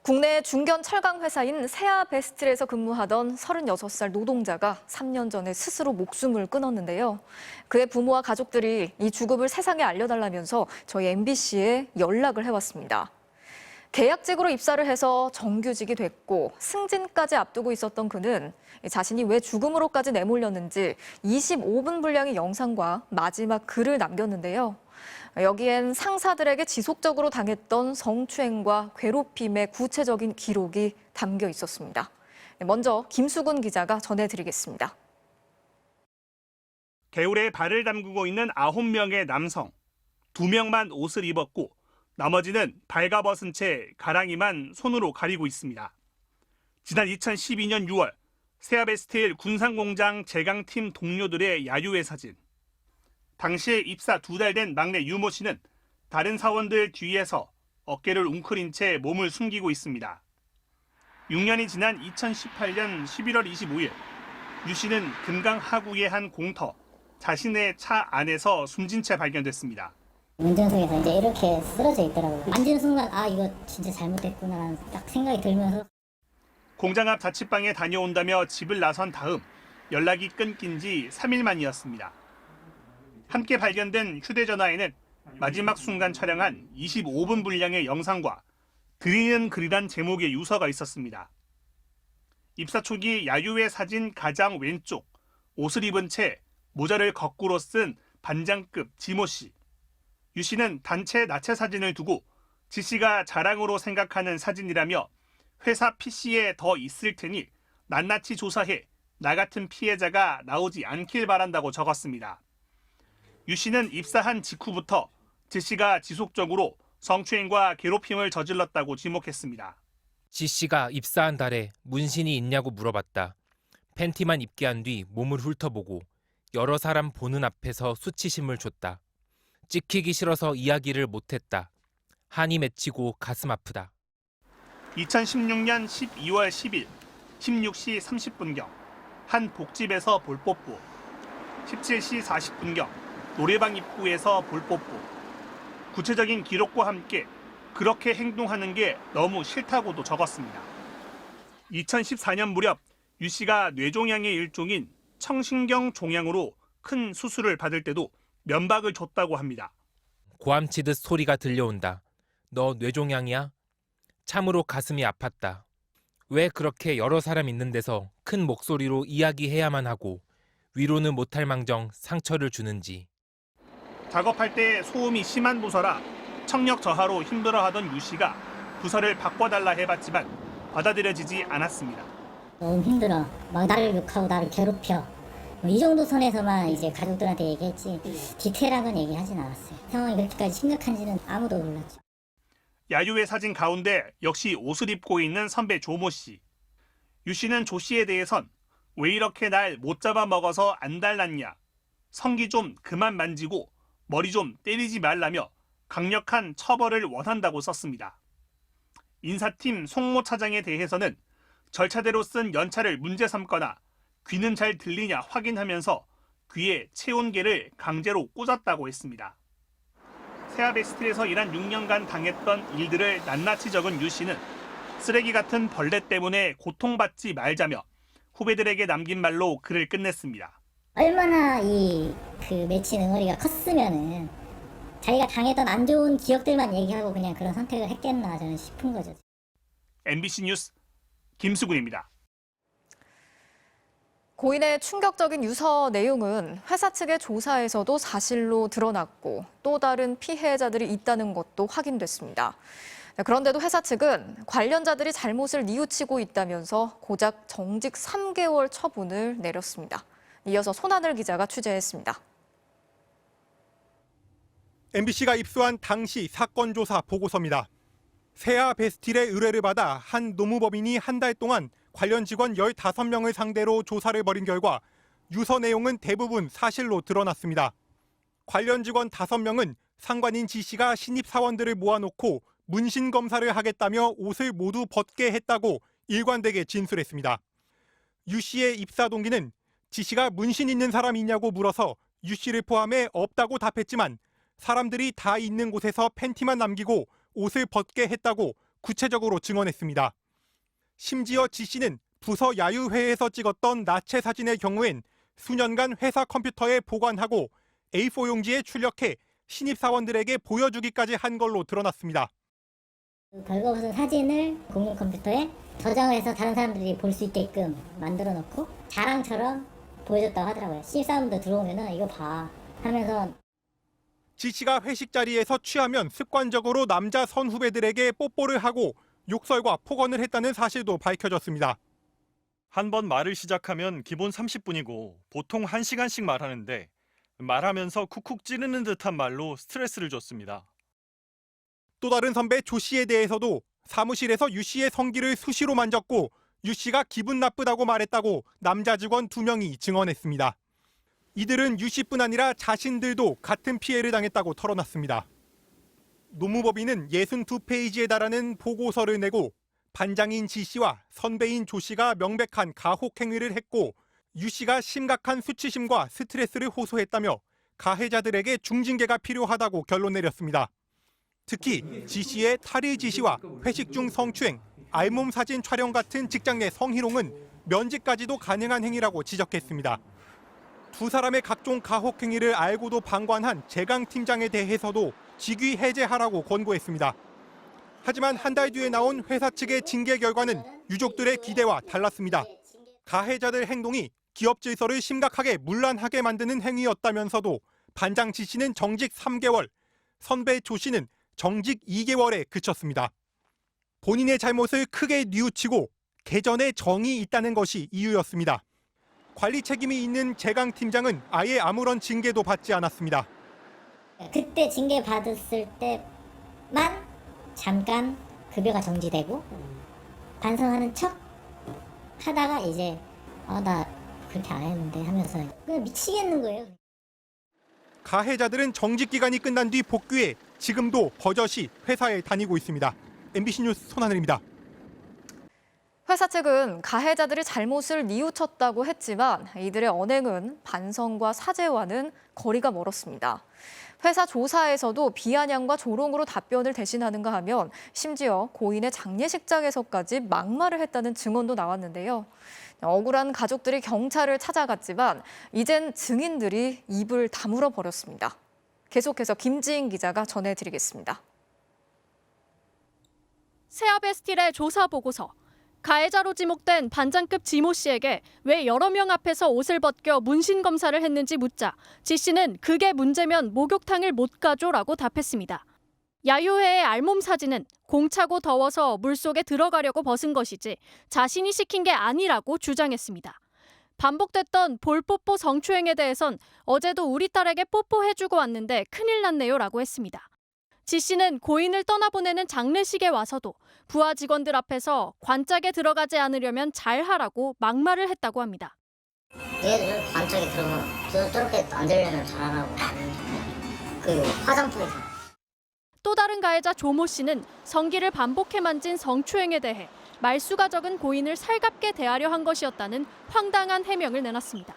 국내 중견 철강 회사인 세아베스틀에서 근무하던 36살 노동자가 3년 전에 스스로 목숨을 끊었는데요. 그의 부모와 가족들이 이 죽음을 세상에 알려달라면서 저희 MBC에 연락을 해왔습니다. 계약직으로 입사를 해서 정규직이 됐고 승진까지 앞두고 있었던 그는 자신이 왜 죽음으로까지 내몰렸는지 25분 분량의 영상과 마지막 글을 남겼는데요. 여기엔 상사들에게 지속적으로 당했던 성추행과 괴롭힘의 구체적인 기록이 담겨 있었습니다. 먼저 김수근 기자가 전해드리겠습니다. 개울에 발을 담그고 있는 9명의 남성. 2명만 옷을 입었고 나머지는 발가벗은 채 가랑이만 손으로 가리고 있습니다. 지난 2012년 6월 세아베스틸 군산공장 제강팀 동료들의 야유회 사진. 당시에 입사 2달 된 막내 유모 씨는 다른 사원들 뒤에서 어깨를 웅크린 채 몸을 숨기고 있습니다. 6년이 지난 2018년 11월 25일 유 씨는 금강 하구의 한 공터, 자신의 차 안에서 숨진 채 발견됐습니다. 운전석에서 이제 이렇게 쓰러져 있더라고요. 만지는 순간 이거 진짜 잘못됐구나라는 딱 생각이 들면서 공장 앞 자취방에 다녀온다며 집을 나선 다음 연락이 끊긴 지 3일 만이었습니다. 함께 발견된 휴대전화에는 마지막 순간 촬영한 25분 분량의 영상과 드리는 글이란 제목의 유서가 있었습니다. 입사 초기 야유회 사진 가장 왼쪽, 옷을 입은 채 모자를 거꾸로 쓴 반장급 지모 씨. 유 씨는 단체 나체 사진을 두고 지 씨가 자랑으로 생각하는 사진이라며 회사 PC에 더 있을 테니 낱낱이 조사해 나 같은 피해자가 나오지 않길 바란다고 적었습니다. 유 씨는 입사한 직후부터 지 씨가 지속적으로 성추행과 괴롭힘을 저질렀다고 지목했습니다. 지 씨가 입사한 달에 문신이 있냐고 물어봤다. 팬티만 입게 한 뒤 몸을 훑어보고 여러 사람 보는 앞에서 수치심을 줬다. 찍히기 싫어서 이야기를 못했다. 한이 맺히고 가슴 아프다. 2016년 12월 10일 16시 30분경 한 복집에서 볼뽀뽀, 17시 40분경 노래방 입구에서 볼뽀뽀. 구체적인 기록과 함께 그렇게 행동하는 게 너무 싫다고도 적었습니다. 2014년 무렵 유 씨가 뇌종양의 일종인 청신경 종양으로 큰 수술을 받을 때도 면박을 줬다고 합니다. 고함치듯 소리가 들려온다. 너 뇌종양이야? 참으로 가슴이 아팠다. 왜 그렇게 여러 사람 있는 데서 큰 목소리로 이야기해야만 하고 위로는 못할 망정 상처를 주는지. 작업할 때 소음이 심한 부서라 청력 저하로 힘들어하던 유 씨가 부서를 바꿔달라 해봤지만 받아들여지지 않았습니다. 너무 힘들어. 막 나를 욕하고 나를 괴롭혀. 이 정도 선에서만 이제 가족들한테 얘기했지 디테일한 건 얘기하진 않았어요. 상황이 그렇게까지 심각한지는 아무도 몰랐죠. 야유회 사진 가운데 역시 옷을 입고 있는 선배 조모 씨. 유 씨는 조 씨에 대해선 왜 이렇게 날 못 잡아먹어서 안 달랐냐, 성기 좀 그만 만지고 머리 좀 때리지 말라며 강력한 처벌을 원한다고 썼습니다. 인사팀 송모 차장에 대해서는 절차대로 쓴 연차를 문제 삼거나 귀는 잘 들리냐 확인하면서 귀에 체온계를 강제로 꽂았다고 했습니다. 세아베스틸에서 일한 6년간 당했던 일들을 낱낱이 적은 유 씨는 쓰레기 같은 벌레 때문에 고통받지 말자며 후배들에게 남긴 말로 글을 끝냈습니다. 얼마나 맺힌 응어리가 컸으면은 자기가 당했던 안 좋은 기억들만 얘기하고 그냥 그런 선택을 했겠나 저는 싶은 거죠. MBC 뉴스 김수근입니다. 고인의 충격적인 유서 내용은 회사 측의 조사에서도 사실로 드러났고 또 다른 피해자들이 있다는 것도 확인됐습니다. 그런데도 회사 측은 관련자들이 잘못을 뉘우치고 있다면서 고작 정직 3개월 처분을 내렸습니다. 이어서 손하늘 기자가 취재했습니다. MBC가 입수한 당시 사건 조사 보고서입니다. 세아베스틸의 의뢰를 받아 한 노무법인이 한 달 동안 관련 직원 15명을 상대로 조사를 벌인 결과 유서 내용은 대부분 사실로 드러났습니다. 관련 직원 5명은 상관인 지 씨가 신입 사원들을 모아놓고 문신 검사를 하겠다며 옷을 모두 벗게 했다고 일관되게 진술했습니다. 유 씨의 입사 동기는 지 씨가 문신 있는 사람 있냐고 물어서 유 씨를 포함해 없다고 답했지만 사람들이 다 있는 곳에서 팬티만 남기고 옷을 벗게 했다고 구체적으로 증언했습니다. 심지어 지 씨는 부서 야유회에서 찍었던 나체 사진의 경우엔 수년간 회사 컴퓨터에 보관하고 A4 용지에 출력해 신입사원들에게 보여주기까지 한 걸로 드러났습니다. 벌거벗은 사진을 공용 컴퓨터에 저장을 해서 다른 사람들이 볼 수 있게끔 만들어 놓고 자랑처럼 보여줬다고 하더라고요. 신입사원들 들어오면은 이거 봐 하면서. 지 씨가 회식 자리에서 취하면 습관적으로 남자 선후배들에게 뽀뽀를 하고 욕설과 폭언을 했다는 사실도 밝혀졌습니다. 한 번 말을 시작하면 기본 30분이고 보통 1시간씩 말하는데 말하면서 쿡쿡 찌르는 듯한 말로 스트레스를 줬습니다. 또 다른 선배 조 씨에 대해서도 사무실에서 유 씨의 성기를 수시로 만졌고 유 씨가 기분 나쁘다고 말했다고 남자 직원 2명이 증언했습니다. 이들은 유 씨뿐 아니라 자신들도 같은 피해를 당했다고 털어놨습니다. 노무법인은 62페이지에 달하는 보고서를 내고 반장인 지 씨와 선배인 조 씨가 명백한 가혹 행위를 했고 유 씨가 심각한 수치심과 스트레스를 호소했다며 가해자들에게 중징계가 필요하다고 결론 내렸습니다. 특히 지 씨의 탈의 지시와 회식 중 성추행, 알몸 사진 촬영 같은 직장 내 성희롱은 면직까지도 가능한 행위라고 지적했습니다. 두 사람의 각종 가혹 행위를 알고도 방관한 재강 팀장에 대해서도 직위 해제하라고 권고했습니다. 하지만 한 달 뒤에 나온 회사 측의 징계 결과는 유족들의 기대와 달랐습니다. 가해자들 행동이 기업 질서를 심각하게 문란하게 만드는 행위였다면서도 반장 지 씨는 정직 3개월, 선배 조 씨는 정직 2개월에 그쳤습니다. 본인의 잘못을 크게 뉘우치고 개전에 정이 있다는 것이 이유였습니다. 관리 책임이 있는 재강 팀장은 아예 아무런 징계도 받지 않았습니다. 그때 징계 받았을 때만 잠깐 급여가 정지되고 반성하는 척 하다가 이제 나 그렇게 안 했는데 하면서 그냥 미치겠는 거예요. 가해자들은 정직 기간이 끝난 뒤 복귀해 지금도 버젓이 회사에 다니고 있습니다. MBC 뉴스 손하늘입니다. 회사 측은 가해자들이 잘못을 뉘우쳤다고 했지만 이들의 언행은 반성과 사죄와는 거리가 멀었습니다. 회사 조사에서도 비아냥과 조롱으로 답변을 대신하는가 하면 심지어 고인의 장례식장에서까지 막말을 했다는 증언도 나왔는데요. 억울한 가족들이 경찰을 찾아갔지만 이젠 증인들이 입을 다물어 버렸습니다. 계속해서 김지인 기자가 전해드리겠습니다. 세아베스틸의 조사 보고서. 가해자로 지목된 반장급 지모 씨에게 왜 여러 명 앞에서 옷을 벗겨 문신 검사를 했는지 묻자 지 씨는 그게 문제면 목욕탕을 못 가줘라고 답했습니다. 야유회의 알몸 사진은 공차고 더워서 물속에 들어가려고 벗은 것이지 자신이 시킨 게 아니라고 주장했습니다. 반복됐던 볼뽀뽀 성추행에 대해선 어제도 우리 딸에게 뽀뽀해주고 왔는데 큰일 났네요라고 했습니다. 지 씨는 고인을 떠나보내는 장례식에 와서도 부하 직원들 앞에서 관짝에 들어가지 않으려면 잘하라고 막말을 했다고 합니다. 얘들 관짝에 들어가면 저렇게 안 되려면 잘하라고. 그 화장품. 또 다른 가해자 조모 씨는 성기를 반복해 만진 성추행에 대해 말수가 적은 고인을 살갑게 대하려 한 것이었다는 황당한 해명을 내놨습니다.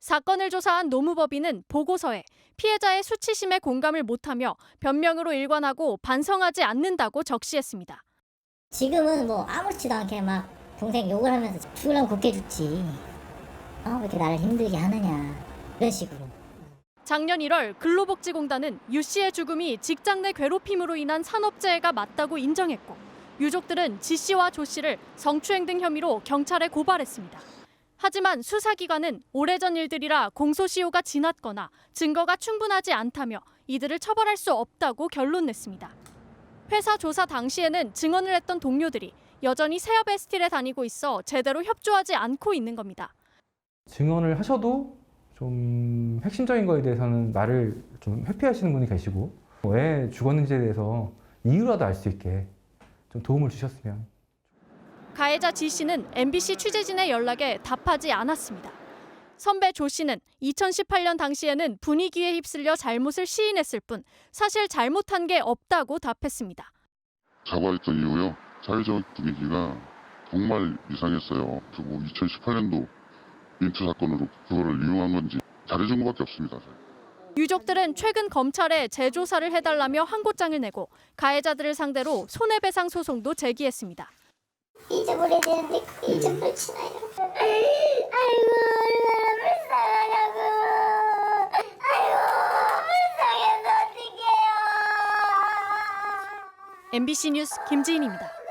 사건을 조사한 노무법인은 보고서에 피해자의 수치심에 공감을 못하며 변명으로 일관하고 반성하지 않는다고 적시했습니다. 지금은 뭐 아무렇지도 않게 막 동생 욕을 하면서 죽으려면 곱게 죽지. 왜 이렇게 나를 힘들게 하느냐. 이런 식으로. 작년 1월 근로복지공단은 유 씨의 죽음이 직장 내 괴롭힘으로 인한 산업재해가 맞다고 인정했고 유족들은 지 씨와 조 씨를 성추행 등 혐의로 경찰에 고발했습니다. 하지만 수사기관은 오래전 일들이라 공소시효가 지났거나 증거가 충분하지 않다며 이들을 처벌할 수 없다고 결론 냈습니다. 회사 조사 당시에는 증언을 했던 동료들이 여전히 세아베스틸에 다니고 있어 제대로 협조하지 않고 있는 겁니다. 증언을 하셔도 좀 핵심적인 거에 대해서는 말을 좀 회피하시는 분이 계시고 왜 죽었는지에 대해서 이유라도 알 수 있게 좀 도움을 주셨으면. 가해자 지 씨는 MBC 취재진의 연락에 답하지 않았습니다. 선배 조 씨는 2018년 당시에는 분위기에 휩쓸려 잘못을 시인했을 뿐 사실 잘못한 게 없다고 답했습니다. 사과했던 이후요. 사회적 분위기가 정말 이상했어요. 그리고 2018년도 인트 사건으로 그거를 이용한 건지 잘해준 것밖에 없습니다. 유족들은 최근 검찰에 재조사를 해달라며 항고장을 내고 가해자들을 상대로 손해배상 소송도 제기했습니다. 잊어버리는데 잊어버리시나요? 아이고 얼마나 불쌍하냐고. 아이고 불쌍해서 어떡해요. MBC 뉴스 김지인입니다.